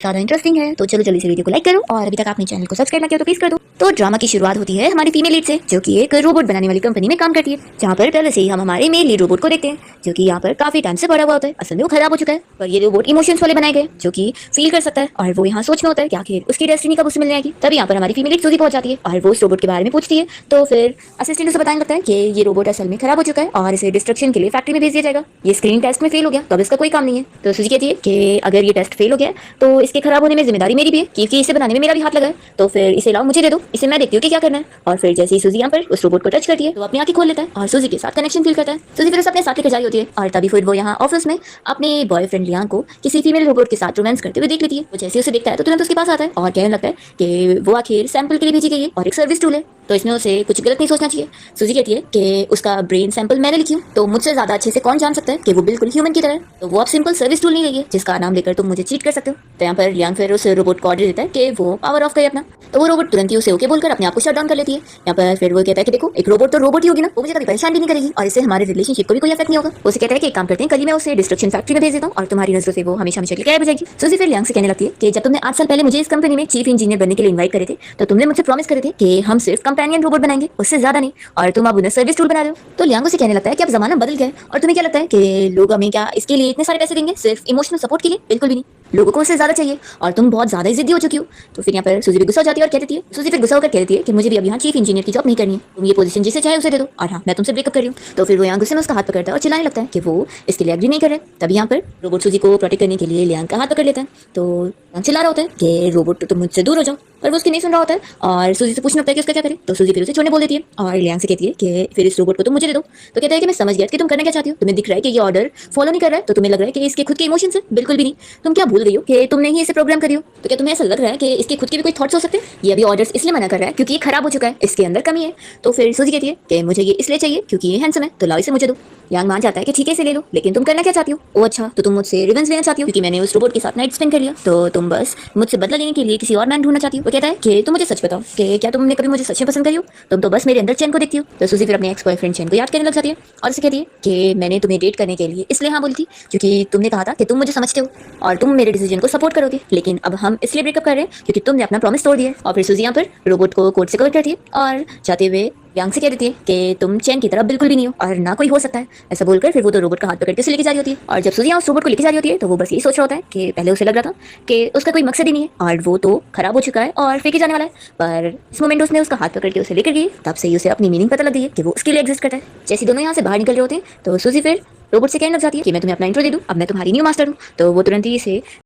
ज़्यादा इंटरेस्टिंग है तो चलो जल्दी से वीडियो को लाइक करो और अभी तक आपने चैनल को सब्सक्राइब ना किया तो प्लीज कर दो। तो ड्रामा की शुरुआत होती है हमारी फीमेल लीड से, जो कि एक रोबोट बनाने वाली कंपनी में काम करती है, जहाँ पर पहले से ही हम हमारे मेल लीड रोबोट को देखते हैं, जो कि यहाँ पर काफी टाइम से पड़ा हुआ होता है। असल में वो खराब हो चुका है, पर ये रोबोट इमोशंस वाले बनाए गए, जो कि फील कर सकता है और वो यहाँ सोच में होता है कि आखिर उसकी डेस्टिनी कब उसे मिल जाएगी। तभी यहाँ पर हमारी फीमेल लीड सूजी पहुंच जाती है और वो उस रोबोट के बारे में पूछती है। तो फिर असिस्टेंट उसे बताने लगता है कि ये रोबोट असल में खराब हो चुका है और इसे डिस्ट्रक्शन के लिए फैक्ट्री में भेज दिया जाएगा। ये स्क्रीन टेस्ट में फेल हो गया तो अब इसका कोई काम नहीं है। तो सूजी कहती है कि अगर ये टेस्ट फेल हो गया तो इसके खराब होने में जिम्मेदारी मेरी भी है, क्योंकि इसे बनाने में मेरा भी हाथ लगा है। तो फिर इसे लाओ, मुझे दे दो, इसे मैं देखती हूँ कि क्या करना है। और फिर जैसे ही सूजी यहाँ पर उस रोबोट को टच करती है तो अपनी आंखें खोल लेता है और सूजी के साथ कनेक्शन फील करता है। सूजी फिर उसे अपने साथ लेकर जा रही होती है और तभी फिर वो यहाँ ऑफिस में अपने बॉयफ्रेंड लियांग को किसी फीमेल रोबोट के साथ रोमांस करते हुए देख लेती है। वो जैसे उसे देखता है तो तुरंत उसके पास आता है और कहने लगता है कि वो आखिर सैंपल के लिए भेजी गई है और एक सर्विस टूल है, तो इसमें उसे कुछ गलत नहीं सोचना चाहिए। सूजी कहती है कि उसका ब्रेन सैंपल मैंने लिखी हूँ, तो मुझसे ज्यादा अच्छे से कौन जान सकता है कि वो बिल्कुल ह्यूमन की तरह है। तो वो अब सिंपल सर्विस टूल नहीं रही है जिसका नाम लेकर तुम मुझे चीट कर सकते हो। तो यहाँ पर लियांग फिर उस रोबोट को ऑर्डर देता है कि वो पावर ऑफ करे अपना। तो वो रोबोट तुरंत ही उसे ओके बोलकर अपने आप को शट डाउन कर लेती है। यहाँ पर फिर वो कहता है कि देखो, एक रोबोट तो रोबोट ही होगी ना, वो मुझे कभी परेशान भी नहीं करेगी और इससे हमारे रिलेशनशिप को भी कोई इफेक्ट नहीं होगा। उसे कहता है कि एक काम करते हैं, कल ही मैं उसे डिस्ट्रक्शन फैक्ट्री में भेज देता हूँ और तुम्हारी नजरों से वो हमेशा हमेशा के लिए गायब हो जाएगी। सूजी फिर लियांग से कहने लगती है कि जब तुमने 8 साल पहले मुझे इस कंपनी में चीफ इंजीनियर बनने के लिए इन्वाइट करे थे तो तुमने मुझसे प्रॉमिस करे थे कि हम सिर्फ कंपेनियन रोबोट बनाएंगे, उससे ज्यादा नहीं, और तुम अब उन्हें सर्विस टूल बना रहे हो। तो लियांग उसे कहने लगता है कि अब जमाना बदल गया है और तुम्हें क्या लगता है कि लोग हमें क्या इसके लिए इतने सारे पैसे देंगे सिर्फ इमोशनल सपोर्ट के लिए? बिल्कुल भी नहीं, लोगों को उससे ज्यादा चाहिए और तुम बहुत ज्यादा ही जिद्दी हो चुकी हो। तो फिर यहाँ पर सूजी भी गुस्सा हो जाती है और कहती है, सूजी फिर गुस्सा होकर कहती है कि मुझे भी अब यहाँ चीफ इंजीनियर की जॉब नहीं करनी है, तुम ये पोजीशन जिसे चाहे उसे दे दो और हाँ, मैं तुमसे ब्रेकअप कर रही हूँ। तो फिर वो यहाँ गुस्से में उसका हाथ पकड़ता है और चिल्लाने लगता है कि वो इसके लिए एग्री नहीं कर रहे। तभी यहाँ पर रोबोट सूजी को प्रोटेक्ट करने के लिए लियांग का हाथ पकड़ लेता है। तो लियांग चिल्ला रहा होता है कि रोबोट तुम मुझसे दूर हो जाओ, पर वो उसकी नहीं सुन रहा होता है और सूजी से पूछना लगता है कि उसका क्या करे। तो सूजी फिर उसे छोड़ने बोल देती है और लियांग से कहती है कि फिर इस रोबोट को तुम मुझे दे दो। तो कहता है कि मैं समझ गया कि तुम करना क्या चाहती हो, तुम्हें दिख रहा है कि ये ऑर्डर फॉलो नहीं कर रहा है, तो तुम्हें लग रहा है कि इसके खुद के इमोशंस है। बिल्कुल भी नहीं, तुम क्या भूल गई हो कि तुमने ही इसे प्रोग्राम करी हो। तो क्या तुम्हें ऐसा लग रहा है कि इसके खुद के भी कोई थॉट्स हो सकते हैं? ये अभी ऑर्डर्स इसलिए मना कर रहा है क्योंकि ये खराब हो चुका है, इसके अंदर कमी है। तो फिर सूजी कहती है कि मुझे ये इसलिए चाहिए क्योंकि ये हैंडसम है, तो लाओ इसे मुझे दो। यांग मान जाता है कि ठीक है इसे ले लो, लेकिन तुम करना क्या चाहती हो? ओ अच्छा, तो तुम मुझसे रिवेंज लेना चाहती हो क्योंकि मैंने उस रोबोट के साथ नाइट स्पेंड कर लिया, तो तुम बस मुझसे बदला लेने के लिए किसी और मैन ढूंढना चाहती हो। वो कहता है कि तुम मुझे सच बताओ कि क्या तुमने कभी मुझे सच में पसंद करी हो? तुम तो बस मेरे अंदर चैन को देखती हो। तो सूजी फिर अपने एक्स बॉयफ्रेंड चैन को याद करने लग जाती है और उसे कहती है कि मैंने तुम्हें डेट करने के लिए इसलिए हाँ बोली थी क्योंकि तुमने कहा था कि तुम मुझे समझते हो और तुम मेरे डिसीजन को सपोर्ट करोगे, लेकिन अब हम इसलिए ब्रेकअप कर रहे हैं क्योंकि तुमने अपना प्रॉमिस तोड़ दिया। और फिर सूजी यहाँ पर रोबोट को कोर्ट से कवर करती है और जाते हुए यांग से कह देती है कि तुम चैन की तरफ बिल्कुल भी नहीं हो और ना कोई हो सकता है। ऐसा बोलकर फिर वो तो रोबोट का हाथ पकड़ के उसे लेके जा रही होती है और जब सूजी उस रोबोट को लेके जा रही होती है तो वो बस यही सोच रहा होता है कि पहले उसे लग रहा था कि उसका कोई मकसद ही नहीं है और वो तो खराब हो चुका है और फेंके जाने वाला है, पर इस मोमेंट उसने उसका हाथ पकड़ के उसे लेकर गई, तब से ही उसे अपनी मीनिंग पता लग गई है कि वो उसके लिए एग्जिस्ट करता है। जैसे दोनों यहाँ से बाहर निकल रहे होते हैं तो सूजी फिर रोबोट से कहने लग जाती है कि मैं तुम्हें अपना इंट्रो दे दूं, अब मैं तुम्हारी न्यू मास्टर हूँ। तो वो तुरंत ही इसे